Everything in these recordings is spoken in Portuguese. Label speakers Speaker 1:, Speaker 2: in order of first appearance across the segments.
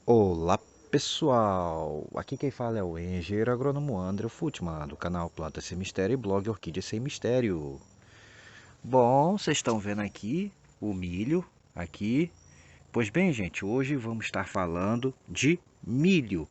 Speaker 1: Olá pessoal, aqui quem fala é o engenheiro agrônomo André Futman, do canal Planta Sem Mistério e blog Orquídea Sem Mistério. Bom, vocês estão vendo aqui o milho, aqui. Pois bem gente, hoje vamos estar falando de milho.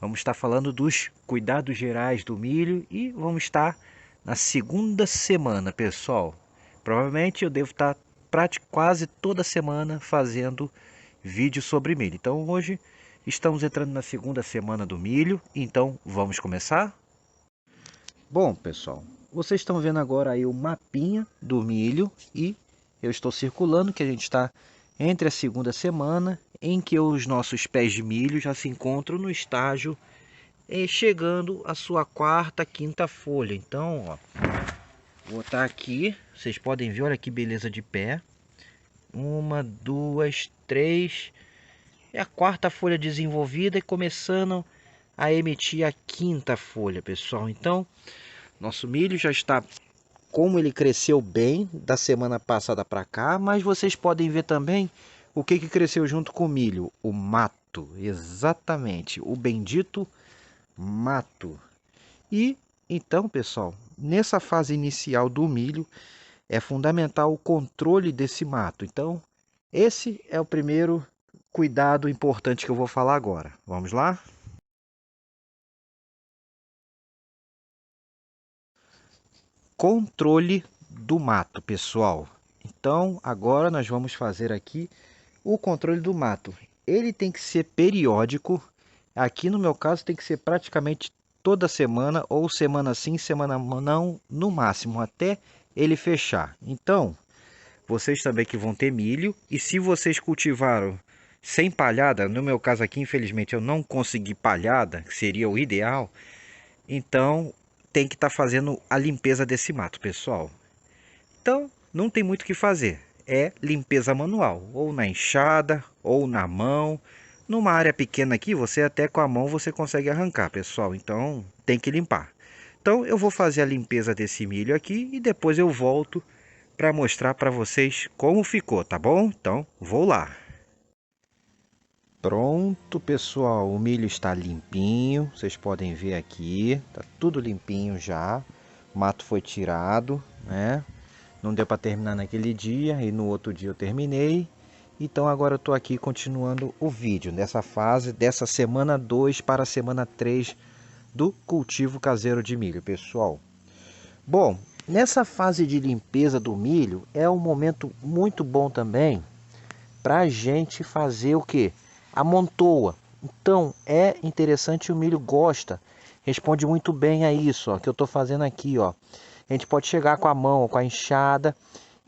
Speaker 1: Vamos estar falando dos cuidados gerais do milho e vamos estar na segunda semana, pessoal. Provavelmente eu devo estar quase toda semana fazendo vídeo sobre milho. Então hoje estamos entrando na segunda semana do milho, então vamos começar? Bom, pessoal, vocês estão vendo agora aí o mapinha do milho e eu estou circulando que a gente está entre a segunda semana em que os nossos pés de milho já se encontram no estágio chegando à sua quarta, quinta folha. Então, ó, vou botar aqui, vocês podem ver, olha que beleza de pé. Uma, duas, três. É a quarta folha desenvolvida e começando a emitir a quinta folha, pessoal. Então, nosso milho já está, como ele cresceu bem da semana passada para cá, mas vocês podem ver também o que cresceu junto com o milho, o mato, exatamente, o bendito mato. E então, pessoal, nessa fase inicial do milho é fundamental o controle desse mato. Então, esse é o primeiro cuidado importante que eu vou falar agora. Vamos lá? Controle do mato, pessoal. Então, agora nós vamos fazer aqui o controle do mato. Ele tem que ser periódico. Aqui no meu caso tem que ser praticamente toda semana ou semana sim, semana não, no máximo até ele fechar. Então, vocês também que vão ter milho e se vocês cultivaram sem palhada, no meu caso aqui infelizmente eu não consegui palhada, que seria o ideal, então tem que estar fazendo a limpeza desse mato, pessoal. Então, não tem muito o que fazer. É limpeza manual, ou na enxada, ou na mão. Numa área pequena aqui, você até com a mão você consegue arrancar, pessoal. Então, tem que limpar. Então, eu vou fazer a limpeza desse milho aqui e depois eu volto para mostrar para vocês como ficou, tá bom? Então, vou lá. Pronto, pessoal, o milho está limpinho, vocês podem ver aqui, tá tudo limpinho já. O mato foi tirado, né? Não deu para terminar naquele dia e no outro dia eu terminei. Então agora eu estou aqui continuando o vídeo dessa fase, dessa semana 2 para a semana 3 do cultivo caseiro de milho, pessoal. Bom, nessa fase de limpeza do milho é um momento muito bom também para a gente fazer o que? Amontoa. Então é interessante, o milho gosta, responde muito bem a isso, ó, que eu estou fazendo aqui, ó. A gente pode chegar com a mão ou com a enxada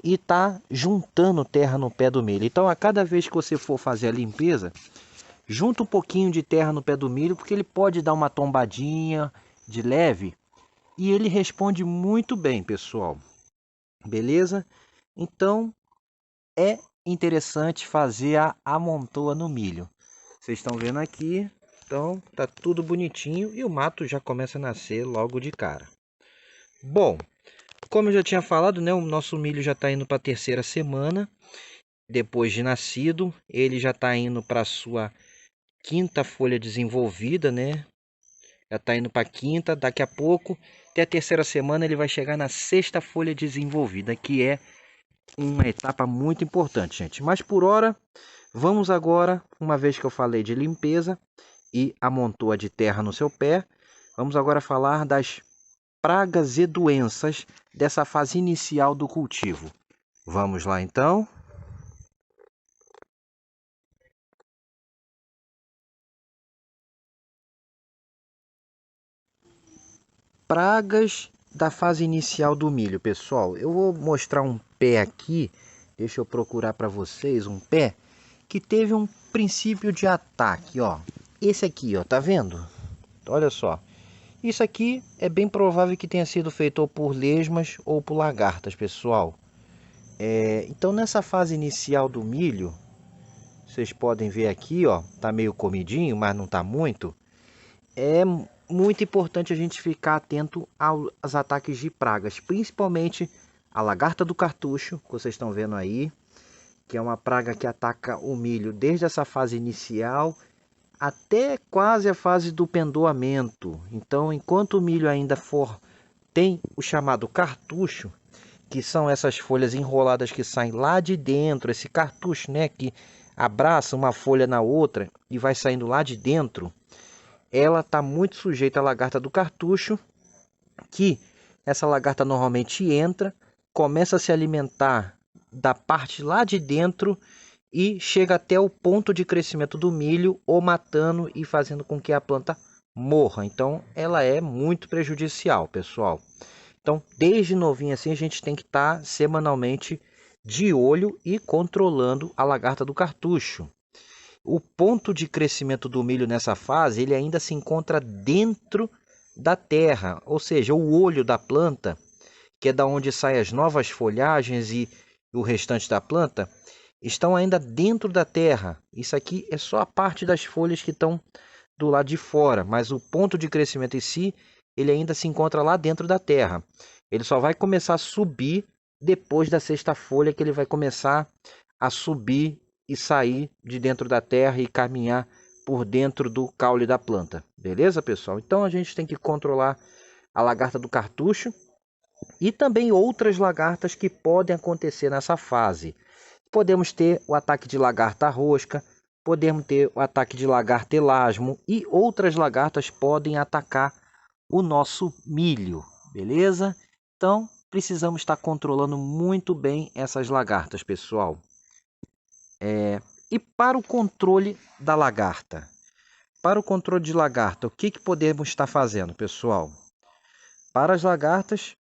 Speaker 1: e tá juntando terra no pé do milho. Então, a cada vez que você for fazer a limpeza, junta um pouquinho de terra no pé do milho, porque ele pode dar uma tombadinha de leve e ele responde muito bem, pessoal. Beleza? Então, é interessante fazer a amontoa no milho. Vocês estão vendo aqui, então tá tudo bonitinho e o mato já começa a nascer logo de cara. Bom, como eu já tinha falado, né, o nosso milho já está indo para a terceira semana. Depois de nascido, ele já está indo para a sua quinta folha desenvolvida, né? Já está indo para a quinta, daqui a pouco, até a terceira semana, ele vai chegar na sexta folha desenvolvida, que é uma etapa muito importante, gente. Mas por hora, vamos agora, uma vez que eu falei de limpeza e amontoa de terra no seu pé, vamos agora falar das pragas e doenças dessa fase inicial do cultivo. Vamos lá então? Pragas da fase inicial do milho, pessoal. Eu vou mostrar um pé aqui, deixa eu procurar para vocês um pé que teve um princípio de ataque, ó. Esse aqui, ó, tá vendo? Olha só. Isso aqui é bem provável que tenha sido feito ou por lesmas ou por lagartas, pessoal. Então nessa fase inicial do milho, vocês podem ver aqui, ó, tá meio comidinho, mas não tá muito. É muito importante a gente ficar atento aos ataques de pragas, principalmente a lagarta do cartucho, que vocês estão vendo aí, que é uma praga que ataca o milho desde essa fase inicial até quase a fase do pendoamento. Então, enquanto o milho ainda tem o chamado cartucho, que são essas folhas enroladas que saem lá de dentro, esse cartucho, né, que abraça uma folha na outra e vai saindo lá de dentro, ela está muito sujeita à lagarta do cartucho, que essa lagarta normalmente entra, começa a se alimentar da parte lá de dentro e chega até o ponto de crescimento do milho, ou matando e fazendo com que a planta morra. Então, ela é muito prejudicial, pessoal. Então, desde novinho assim, a gente tem que estar semanalmente de olho e controlando a lagarta do cartucho. O ponto de crescimento do milho nessa fase, ele ainda se encontra dentro da terra, ou seja, o olho da planta, que é da onde saem as novas folhagens e o restante da planta, estão ainda dentro da terra. Isso aqui é só a parte das folhas que estão do lado de fora, mas o ponto de crescimento em si, ele ainda se encontra lá dentro da terra. Ele só vai começar a subir depois da sexta folha, que ele vai começar a subir e sair de dentro da terra e caminhar por dentro do caule da planta. Beleza, pessoal? Então a gente tem que controlar a lagarta do cartucho e também outras lagartas que podem acontecer nessa fase. Podemos ter o ataque de lagarta rosca, podemos ter o ataque de lagarta elasmo e outras lagartas podem atacar o nosso milho, beleza? Então, precisamos estar controlando muito bem essas lagartas, pessoal. E para o controle da lagarta? Para o controle de lagarta, o que podemos estar fazendo, pessoal? Para as lagartas,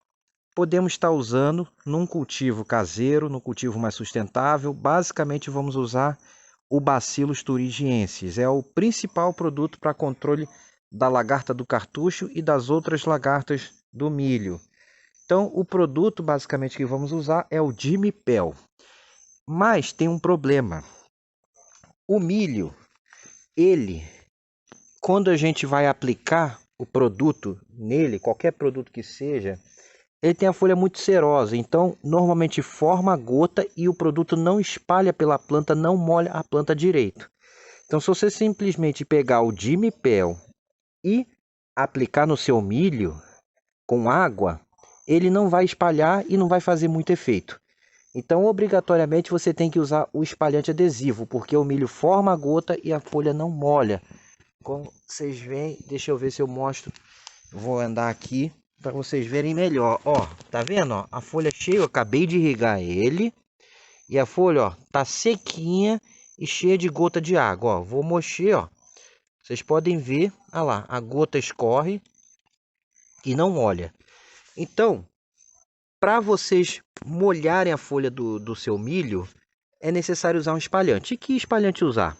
Speaker 1: podemos estar usando num cultivo caseiro, no cultivo mais sustentável. Basicamente, vamos usar o Bacillus thuringiensis. É o principal produto para controle da lagarta do cartucho e das outras lagartas do milho. Então, o produto basicamente que vamos usar é o Dimipel. Mas tem um problema. O milho, quando a gente vai aplicar o produto nele, qualquer produto que seja, ele tem a folha muito serosa, então normalmente forma gota e o produto não espalha pela planta, não molha a planta direito. Então, se você simplesmente pegar o Dimipel e aplicar no seu milho com água, ele não vai espalhar e não vai fazer muito efeito. Então, obrigatoriamente, você tem que usar o espalhante adesivo, porque o milho forma a gota e a folha não molha. Como vocês veem, deixa eu ver se eu mostro. Vou andar aqui para vocês verem melhor. Ó, tá vendo? Ó, a folha cheia, eu acabei de irrigar ele. E a folha, ó, tá sequinha e cheia de gota de água. Ó, vou mexer, ó. Vocês podem ver, olha lá, a gota escorre e não molha. Então, para vocês molharem a folha do seu milho, é necessário usar um espalhante. E que espalhante usar?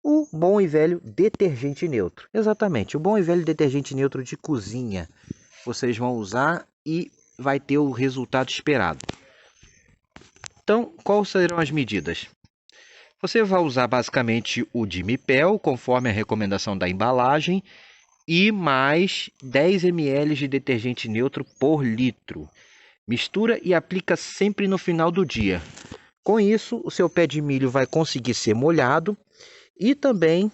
Speaker 1: O bom e velho detergente neutro. Exatamente, o bom e velho detergente neutro de cozinha. Vocês vão usar e vai ter o resultado esperado. Então, quais serão as medidas? Você vai usar basicamente o Dimipel, conforme a recomendação da embalagem, e mais 10 ml de detergente neutro por litro. Mistura e aplica sempre no final do dia. Com isso, o seu pé de milho vai conseguir ser molhado e também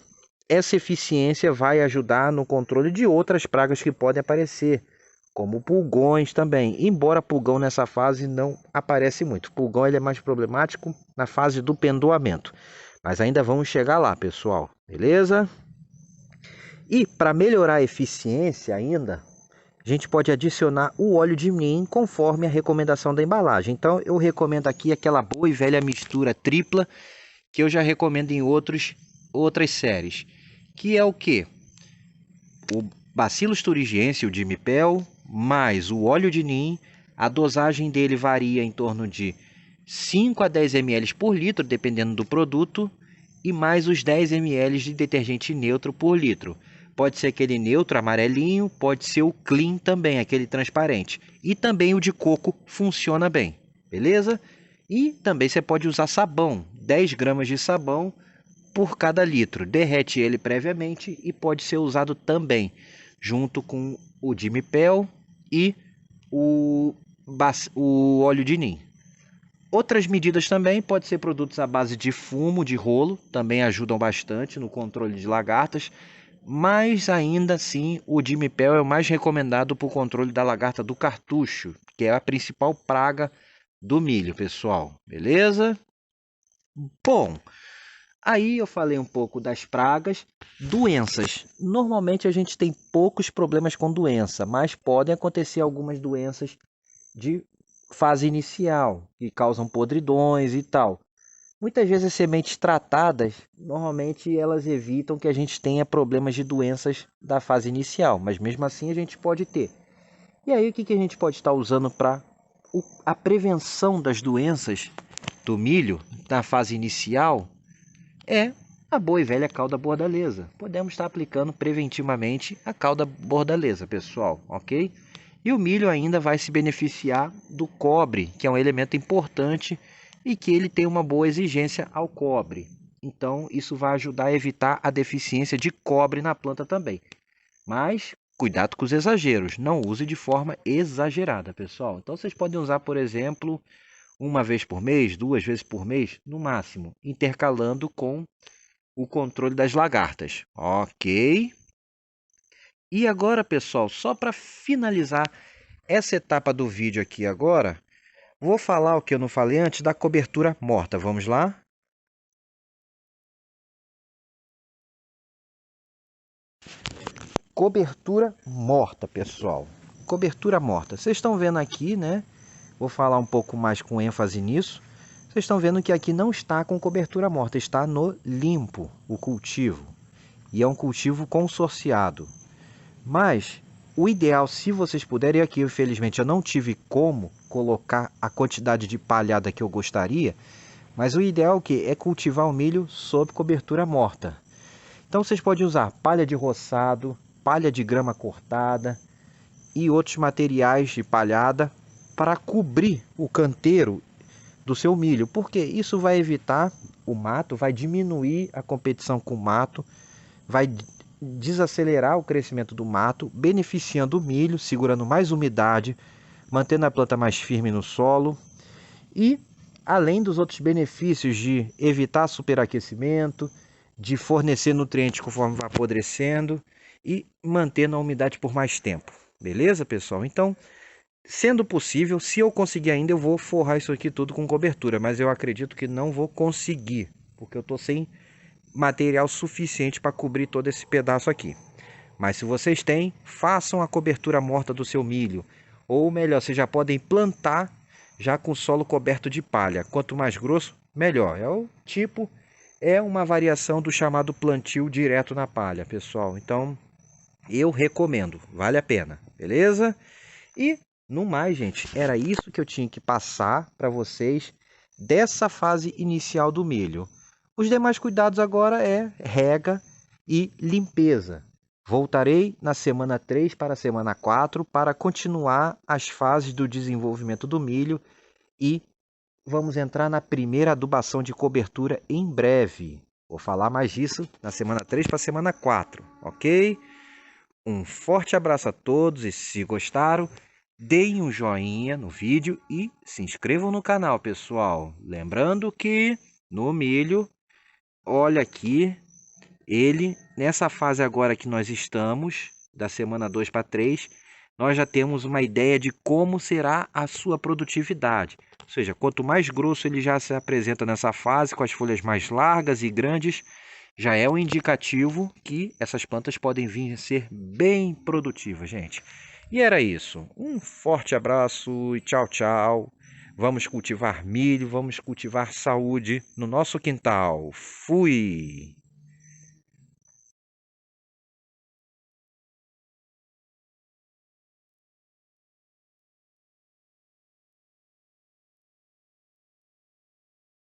Speaker 1: essa eficiência vai ajudar no controle de outras pragas que podem aparecer, como pulgões também. Embora pulgão nessa fase não aparece muito. Pulgão ele é mais problemático na fase do pendoamento. Mas ainda vamos chegar lá, pessoal. Beleza? E para melhorar a eficiência ainda, a gente pode adicionar o óleo de NIM conforme a recomendação da embalagem. Então eu recomendo aqui aquela boa e velha mistura tripla que eu já recomendo em outras séries. Que é o que? O Bacillus thuringiensis, o Dimipel, mais o óleo de NIM. A dosagem dele varia em torno de 5 a 10 ml por litro, dependendo do produto, e mais os 10 ml de detergente neutro por litro. Pode ser aquele neutro amarelinho, pode ser o clean também, aquele transparente. E também o de coco funciona bem, beleza? E também você pode usar sabão, 10 gramas de sabão por cada litro. Derrete ele previamente e pode ser usado também, junto com o Dimipel e o óleo de NIM. Outras medidas também, pode ser produtos à base de fumo, de rolo, também ajudam bastante no controle de lagartas, mas ainda assim o Dimipel é o mais recomendado para o controle da lagarta do cartucho, que é a principal praga do milho, pessoal, beleza? Bom, aí eu falei um pouco das pragas, doenças. Normalmente a gente tem poucos problemas com doença, mas podem acontecer algumas doenças de fase inicial, que causam podridões e tal. Muitas vezes as sementes tratadas, normalmente elas evitam que a gente tenha problemas de doenças da fase inicial, mas mesmo assim a gente pode ter. E aí o que a gente pode estar usando para a prevenção das doenças do milho na fase inicial? É a boa e velha cauda bordaleza. Podemos estar aplicando preventivamente a cauda bordaleza, pessoal, ok? E o milho ainda vai se beneficiar do cobre, que é um elemento importante e que ele tem uma boa exigência ao cobre. Então, isso vai ajudar a evitar a deficiência de cobre na planta também. Mas, cuidado com os exageros. Não use de forma exagerada, pessoal. Então, vocês podem usar, por exemplo, uma vez por mês, 2 vezes por mês, no máximo, intercalando com o controle das lagartas. Ok? E agora, pessoal, só para finalizar essa etapa do vídeo aqui agora, vou falar o que eu não falei antes da cobertura morta. Vamos lá? Cobertura morta, pessoal. Cobertura morta. Vocês estão vendo aqui, né? Vou falar um pouco mais com ênfase nisso. Vocês estão vendo que aqui não está com cobertura morta, está no limpo o cultivo. E é um cultivo consorciado. Mas o ideal, se vocês puderem, aqui infelizmente eu não tive como colocar a quantidade de palhada que eu gostaria, mas o ideal é cultivar o milho sob cobertura morta. Então vocês podem usar palha de roçado, palha de grama cortada e outros materiais de palhada para cobrir o canteiro do seu milho, porque isso vai evitar o mato, vai diminuir a competição com o mato, vai desacelerar o crescimento do mato, beneficiando o milho, segurando mais umidade, mantendo a planta mais firme no solo e além dos outros benefícios de evitar superaquecimento, de fornecer nutrientes conforme vai apodrecendo e mantendo a umidade por mais tempo. Beleza, pessoal? Então, sendo possível, se eu conseguir ainda, eu vou forrar isso aqui tudo com cobertura, mas eu acredito que não vou conseguir, porque eu estou sem material suficiente para cobrir todo esse pedaço aqui. Mas se vocês têm, façam a cobertura morta do seu milho. Ou melhor, vocês já podem plantar já com o solo coberto de palha. Quanto mais grosso, melhor. É uma variação do chamado plantio direto na palha, pessoal. Então, eu recomendo, vale a pena, beleza? E, no mais, gente, era isso que eu tinha que passar para vocês dessa fase inicial do milho. Os demais cuidados agora é rega e limpeza. Voltarei na semana 3 para a semana 4 para continuar as fases do desenvolvimento do milho e vamos entrar na primeira adubação de cobertura em breve. Vou falar mais disso na semana 3 para a semana 4, ok? Um forte abraço a todos e se gostaram, deem um joinha no vídeo e se inscrevam no canal, pessoal. Lembrando que no milho, olha aqui, nessa fase agora que nós estamos, da semana 2 para 3, nós já temos uma ideia de como será a sua produtividade. Ou seja, quanto mais grosso ele já se apresenta nessa fase, com as folhas mais largas e grandes, já é um indicativo que essas plantas podem vir a ser bem produtivas, gente. E era isso. Um forte abraço e tchau, tchau. Vamos cultivar milho, vamos cultivar saúde no nosso quintal. Fui!